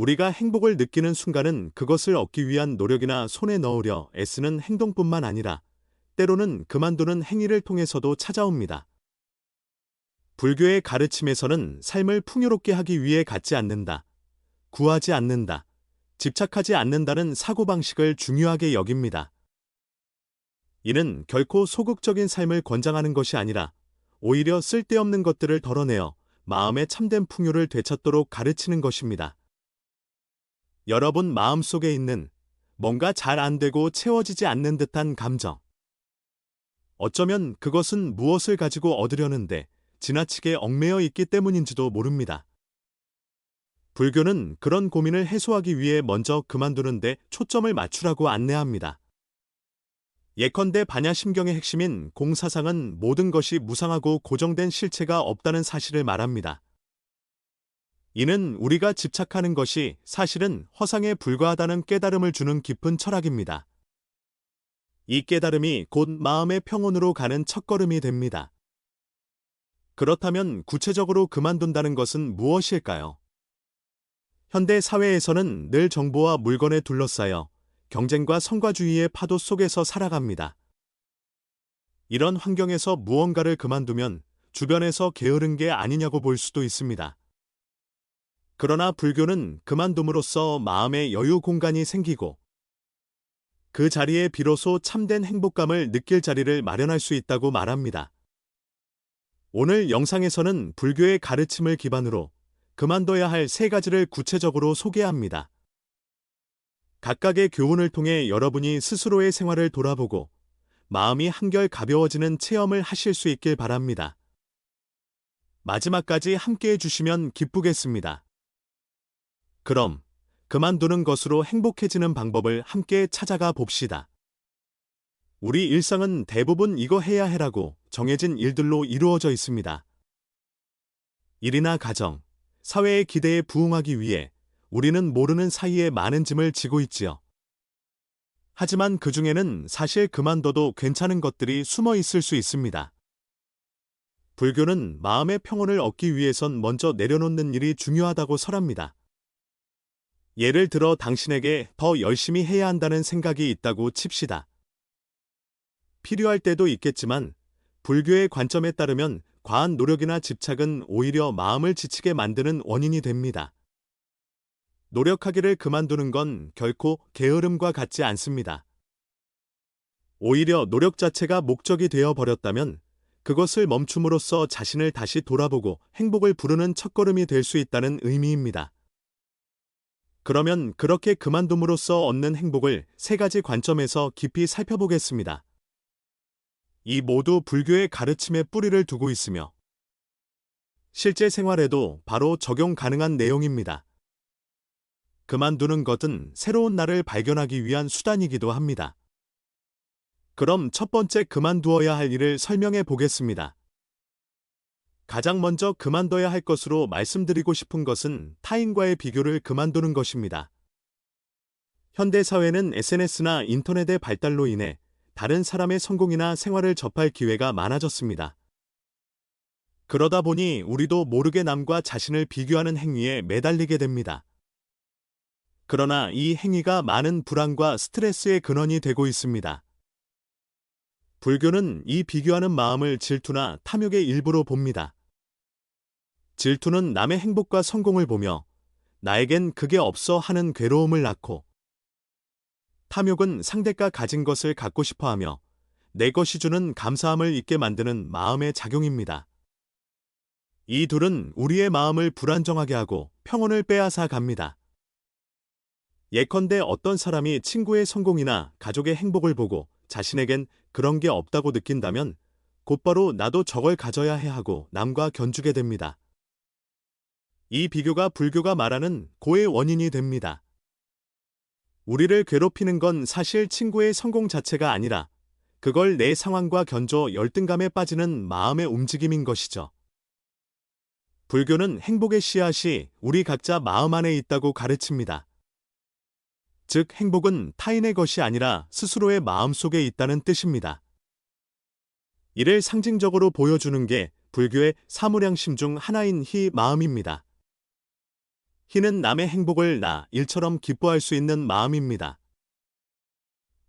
우리가 행복을 느끼는 순간은 그것을 얻기 위한 노력이나 손에 넣으려 애쓰는 행동뿐만 아니라 때로는 그만두는 행위를 통해서도 찾아옵니다. 불교의 가르침에서는 삶을 풍요롭게 하기 위해 갖지 않는다, 구하지 않는다, 집착하지 않는다는 사고방식을 중요하게 여깁니다. 이는 결코 소극적인 삶을 권장하는 것이 아니라 오히려 쓸데없는 것들을 덜어내어 마음의 참된 풍요를 되찾도록 가르치는 것입니다. 여러분 마음속에 있는 뭔가 잘 안 되고 채워지지 않는 듯한 감정. 어쩌면 그것은 무엇을 가지고 얻으려는데 지나치게 얽매여 있기 때문인지도 모릅니다. 불교는 그런 고민을 해소하기 위해 먼저 그만두는데 초점을 맞추라고 안내합니다. 예컨대 반야심경의 핵심인 공사상은 모든 것이 무상하고 고정된 실체가 없다는 사실을 말합니다. 이는 우리가 집착하는 것이 사실은 허상에 불과하다는 깨달음을 주는 깊은 철학입니다. 이 깨달음이 곧 마음의 평온으로 가는 첫걸음이 됩니다. 그렇다면 구체적으로 그만둔다는 것은 무엇일까요? 현대 사회에서는 늘 정보와 물건에 둘러싸여 경쟁과 성과주의의 파도 속에서 살아갑니다. 이런 환경에서 무언가를 그만두면 주변에서 게으른 게 아니냐고 볼 수도 있습니다. 그러나 불교는 그만둠으로써 마음의 여유 공간이 생기고 그 자리에 비로소 참된 행복감을 느낄 자리를 마련할 수 있다고 말합니다. 오늘 영상에서는 불교의 가르침을 기반으로 그만둬야 할 3가지를 구체적으로 소개합니다. 각각의 교훈을 통해 여러분이 스스로의 생활을 돌아보고 마음이 한결 가벼워지는 체험을 하실 수 있길 바랍니다. 마지막까지 함께해 주시면 기쁘겠습니다. 그럼 그만두는 것으로 행복해지는 방법을 함께 찾아가 봅시다. 우리 일상은 대부분 이거 해야 해라고 정해진 일들로 이루어져 있습니다. 일이나 가정, 사회의 기대에 부응하기 위해 우리는 모르는 사이에 많은 짐을 지고 있지요. 하지만 그 중에는 사실 그만둬도 괜찮은 것들이 숨어 있을 수 있습니다. 불교는 마음의 평온을 얻기 위해선 먼저 내려놓는 일이 중요하다고 설합니다. 예를 들어 당신에게 더 열심히 해야 한다는 생각이 있다고 칩시다. 필요할 때도 있겠지만 불교의 관점에 따르면 과한 노력이나 집착은 오히려 마음을 지치게 만드는 원인이 됩니다. 노력하기를 그만두는 건 결코 게으름과 같지 않습니다. 오히려 노력 자체가 목적이 되어 버렸다면 그것을 멈춤으로써 자신을 다시 돌아보고 행복을 부르는 첫걸음이 될 수 있다는 의미입니다. 그러면 그렇게 그만둠으로써 얻는 행복을 3가지 관점에서 깊이 살펴보겠습니다. 이 모두 불교의 가르침에 뿌리를 두고 있으며 실제 생활에도 바로 적용 가능한 내용입니다. 그만두는 것은 새로운 나를 발견하기 위한 수단이기도 합니다. 그럼 첫 번째 그만두어야 할 일을 설명해 보겠습니다. 가장 먼저 그만둬야 할 것으로 말씀드리고 싶은 것은 타인과의 비교를 그만두는 것입니다. 현대사회는 SNS나 인터넷의 발달로 인해 다른 사람의 성공이나 생활을 접할 기회가 많아졌습니다. 그러다 보니 우리도 모르게 남과 자신을 비교하는 행위에 매달리게 됩니다. 그러나 이 행위가 많은 불안과 스트레스의 근원이 되고 있습니다. 불교는 이 비교하는 마음을 질투나 탐욕의 일부로 봅니다. 질투는 남의 행복과 성공을 보며 나에겐 그게 없어 하는 괴로움을 낳고 탐욕은 상대가 가진 것을 갖고 싶어 하며 내 것이 주는 감사함을 잊게 만드는 마음의 작용입니다. 이 둘은 우리의 마음을 불안정하게 하고 평온을 빼앗아 갑니다. 예컨대 어떤 사람이 친구의 성공이나 가족의 행복을 보고 자신에겐 그런 게 없다고 느낀다면 곧바로 나도 저걸 가져야 해 하고 남과 견주게 됩니다. 이 비교가 불교가 말하는 고의 원인이 됩니다. 우리를 괴롭히는 건 사실 친구의 성공 자체가 아니라 그걸 내 상황과 견줘 열등감에 빠지는 마음의 움직임인 것이죠. 불교는 행복의 씨앗이 우리 각자 마음 안에 있다고 가르칩니다. 즉, 행복은 타인의 것이 아니라 스스로의 마음 속에 있다는 뜻입니다. 이를 상징적으로 보여주는 게 불교의 사무량심 중 하나인 희 마음입니다. 희는 남의 행복을 나 일처럼 기뻐할 수 있는 마음입니다.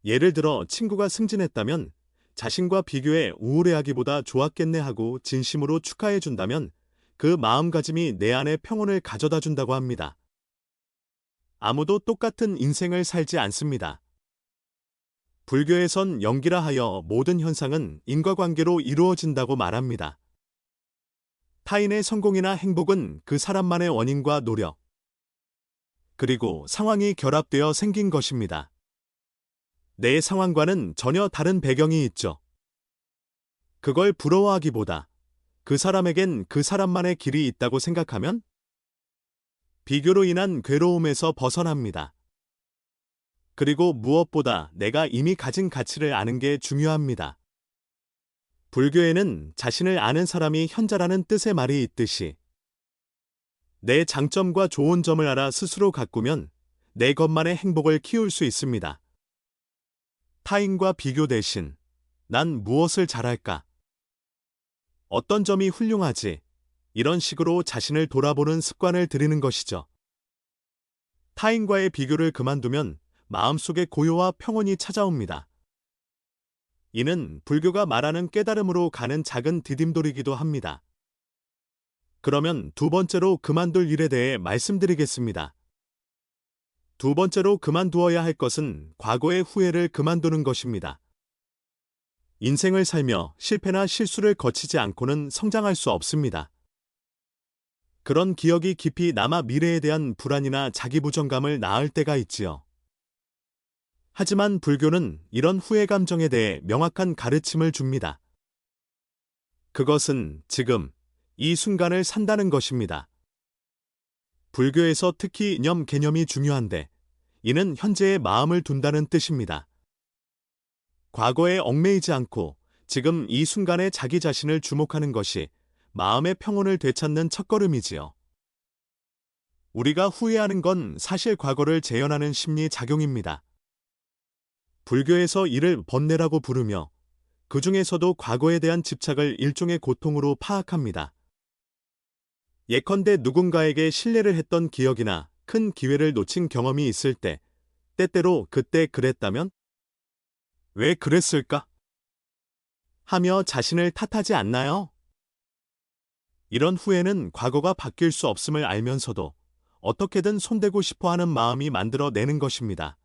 예를 들어 친구가 승진했다면 자신과 비교해 우울해하기보다 좋았겠네 하고 진심으로 축하해 준다면 그 마음가짐이 내 안에 평온을 가져다 준다고 합니다. 아무도 똑같은 인생을 살지 않습니다. 불교에선 영기라 하여 모든 현상은 인과관계로 이루어진다고 말합니다. 타인의 성공이나 행복은 그 사람만의 원인과 노력, 그리고 상황이 결합되어 생긴 것입니다. 내 상황과는 전혀 다른 배경이 있죠. 그걸 부러워하기보다 그 사람에겐 그 사람만의 길이 있다고 생각하면 비교로 인한 괴로움에서 벗어납니다. 그리고 무엇보다 내가 이미 가진 가치를 아는 게 중요합니다. 불교에는 자신을 아는 사람이 현자라는 뜻의 말이 있듯이 내 장점과 좋은 점을 알아 스스로 가꾸면 내 것만의 행복을 키울 수 있습니다. 타인과 비교 대신 난 무엇을 잘할까? 어떤 점이 훌륭하지? 이런 식으로 자신을 돌아보는 습관을 들이는 것이죠. 타인과의 비교를 그만두면 마음속에 고요와 평온이 찾아옵니다. 이는 불교가 말하는 깨달음으로 가는 작은 디딤돌이기도 합니다. 그러면 두 번째로 그만둘 일에 대해 말씀드리겠습니다. 두 번째로 그만두어야 할 것은 과거의 후회를 그만두는 것입니다. 인생을 살며 실패나 실수를 거치지 않고는 성장할 수 없습니다. 그런 기억이 깊이 남아 미래에 대한 불안이나 자기부정감을 낳을 때가 있지요. 하지만 불교는 이런 후회 감정에 대해 명확한 가르침을 줍니다. 그것은 지금, 이 순간을 산다는 것입니다. 불교에서 특히 이념 개념이 중요한데, 이는 현재의 마음을 둔다는 뜻입니다. 과거에 얽매이지 않고 지금 이 순간에 자기 자신을 주목하는 것이 마음의 평온을 되찾는 첫걸음이지요. 우리가 후회하는 건 사실 과거를 재현하는 심리 작용입니다. 불교에서 이를 번뇌라고 부르며 그 중에서도 과거에 대한 집착을 일종의 고통으로 파악합니다. 예컨대 누군가에게 신뢰를 했던 기억이나 큰 기회를 놓친 경험이 있을 때, 때때로 그때 그랬다면? 왜 그랬을까? 하며 자신을 탓하지 않나요? 이런 후회는 과거가 바뀔 수 없음을 알면서도 어떻게든 손대고 싶어 하는 마음이 만들어내는 것입니다.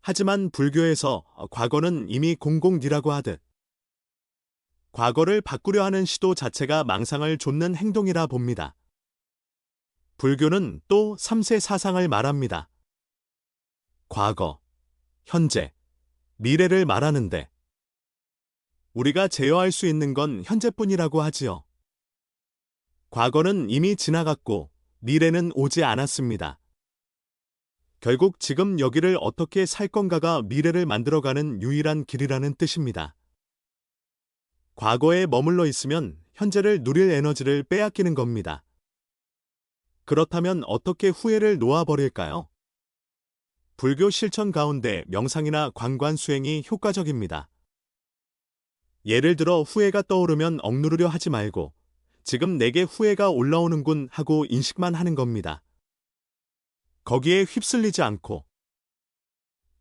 하지만 불교에서 과거는 이미 공공니라고 하듯 과거를 바꾸려 하는 시도 자체가 망상을 좇는 행동이라 봅니다. 불교는 또 3세 사상을 말합니다. 과거, 현재, 미래를 말하는데 우리가 제어할 수 있는 건 현재뿐이라고 하지요. 과거는 이미 지나갔고 미래는 오지 않았습니다. 결국 지금 여기를 어떻게 살 건가가 미래를 만들어가는 유일한 길이라는 뜻입니다. 과거에 머물러 있으면 현재를 누릴 에너지를 빼앗기는 겁니다. 그렇다면 어떻게 후회를 놓아버릴까요? 불교 실천 가운데 명상이나 관관 수행이 효과적입니다. 예를 들어 후회가 떠오르면 억누르려 하지 말고 지금 내게 후회가 올라오는군 하고 인식만 하는 겁니다. 거기에 휩쓸리지 않고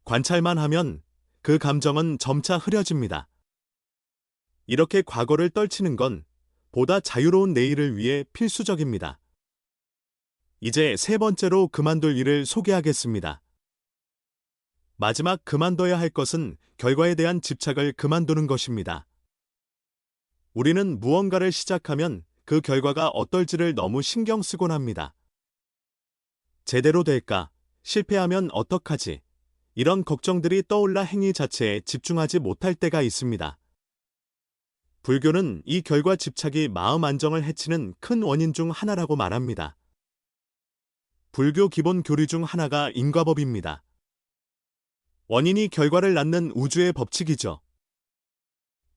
관찰만 하면 그 감정은 점차 흐려집니다. 이렇게 과거를 떨치는 건 보다 자유로운 내일을 위해 필수적입니다. 이제 세 번째로 그만둘 일을 소개하겠습니다. 마지막 그만둬야 할 것은 결과에 대한 집착을 그만두는 것입니다. 우리는 무언가를 시작하면 그 결과가 어떨지를 너무 신경 쓰곤 합니다. 제대로 될까? 실패하면 어떡하지? 이런 걱정들이 떠올라 행위 자체에 집중하지 못할 때가 있습니다. 불교는 이 결과 집착이 마음 안정을 해치는 큰 원인 중 하나라고 말합니다. 불교 기본 교리 중 하나가 인과법입니다. 원인이 결과를 낳는 우주의 법칙이죠.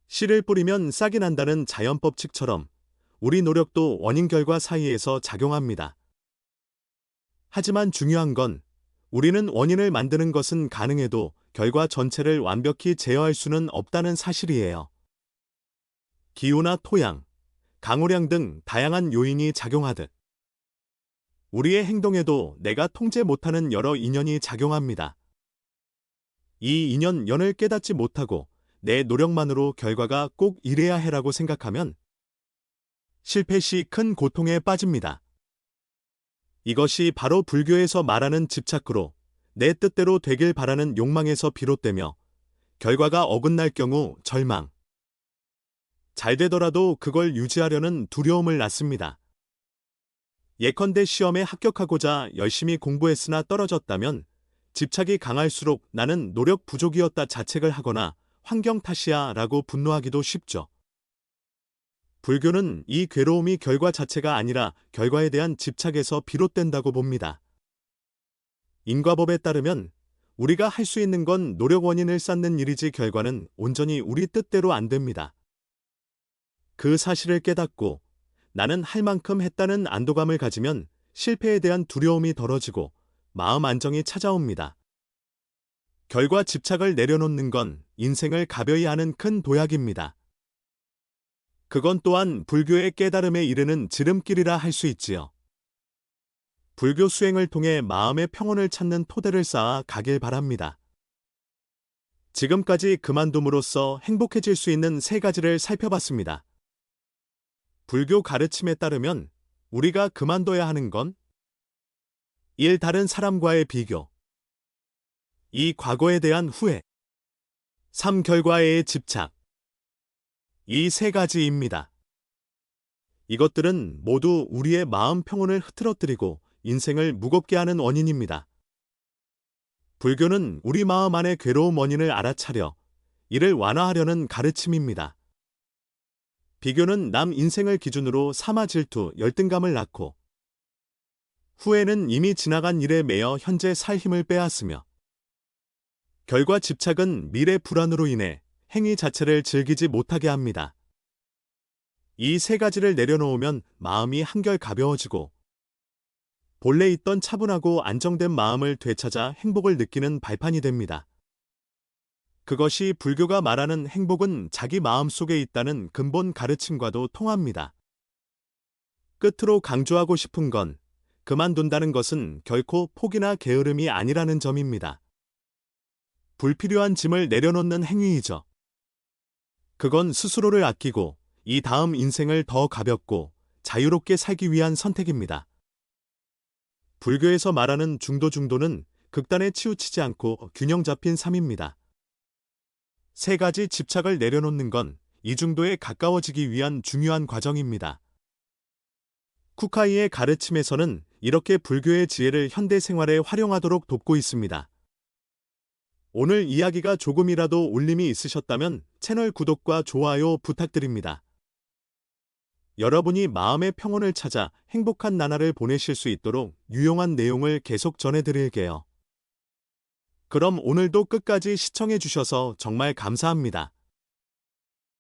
씨를 뿌리면 싹이 난다는 자연법칙처럼 우리 노력도 원인 결과 사이에서 작용합니다. 하지만 중요한 건 우리는 원인을 만드는 것은 가능해도 결과 전체를 완벽히 제어할 수는 없다는 사실이에요. 기후나 토양, 강우량 등 다양한 요인이 작용하듯 우리의 행동에도 내가 통제 못하는 여러 인연이 작용합니다. 이 인연을 깨닫지 못하고 내 노력만으로 결과가 꼭 이래야 해라고 생각하면 실패 시 큰 고통에 빠집니다. 이것이 바로 불교에서 말하는 집착으로 내 뜻대로 되길 바라는 욕망에서 비롯되며 결과가 어긋날 경우 절망, 잘 되더라도 그걸 유지하려는 두려움을 낳습니다. 예컨대 시험에 합격하고자 열심히 공부했으나 떨어졌다면 집착이 강할수록 나는 노력 부족이었다 자책을 하거나 환경 탓이야 라고 분노하기도 쉽죠. 불교는 이 괴로움이 결과 자체가 아니라 결과에 대한 집착에서 비롯된다고 봅니다. 인과법에 따르면 우리가 할 수 있는 건 노력 원인을 쌓는 일이지 결과는 온전히 우리 뜻대로 안 됩니다. 그 사실을 깨닫고 나는 할 만큼 했다는 안도감을 가지면 실패에 대한 두려움이 덜어지고 마음 안정이 찾아옵니다. 결과 집착을 내려놓는 건 인생을 가벼이 하는 큰 도약입니다. 그건 또한 불교의 깨달음에 이르는 지름길이라 할 수 있지요. 불교 수행을 통해 마음의 평온을 찾는 토대를 쌓아 가길 바랍니다. 지금까지 그만둠으로써 행복해질 수 있는 3가지를 살펴봤습니다. 불교 가르침에 따르면 우리가 그만둬야 하는 건 1. 다른 사람과의 비교 2. 과거에 대한 후회 3. 결과에 집착 이 3가지입니다. 이것들은 모두 우리의 마음 평온을 흐트러뜨리고 인생을 무겁게 하는 원인입니다. 불교는 우리 마음 안의 괴로움 원인을 알아차려 이를 완화하려는 가르침입니다. 비교는 남 인생을 기준으로 삼아 질투, 열등감을 낳고 후회는 이미 지나간 일에 매여 현재 살 힘을 빼앗으며 결과 집착은 미래 불안으로 인해 행위 자체를 즐기지 못하게 합니다. 이 3가지를 내려놓으면 마음이 한결 가벼워지고 본래 있던 차분하고 안정된 마음을 되찾아 행복을 느끼는 발판이 됩니다. 그것이 불교가 말하는 행복은 자기 마음 속에 있다는 근본 가르침과도 통합니다. 끝으로 강조하고 싶은 건 그만둔다는 것은 결코 포기나 게으름이 아니라는 점입니다. 불필요한 짐을 내려놓는 행위이죠. 그건 스스로를 아끼고 이 다음 인생을 더 가볍고 자유롭게 살기 위한 선택입니다. 불교에서 말하는 중도는 극단에 치우치지 않고 균형 잡힌 삶입니다. 3가지 집착을 내려놓는 건 이 중도에 가까워지기 위한 중요한 과정입니다. 쿠카이의 가르침에서는 이렇게 불교의 지혜를 현대 생활에 활용하도록 돕고 있습니다. 오늘 이야기가 조금이라도 울림이 있으셨다면 채널 구독과 좋아요 부탁드립니다. 여러분이 마음의 평온을 찾아 행복한 나날을 보내실 수 있도록 유용한 내용을 계속 전해드릴게요. 그럼 오늘도 끝까지 시청해 주셔서 정말 감사합니다.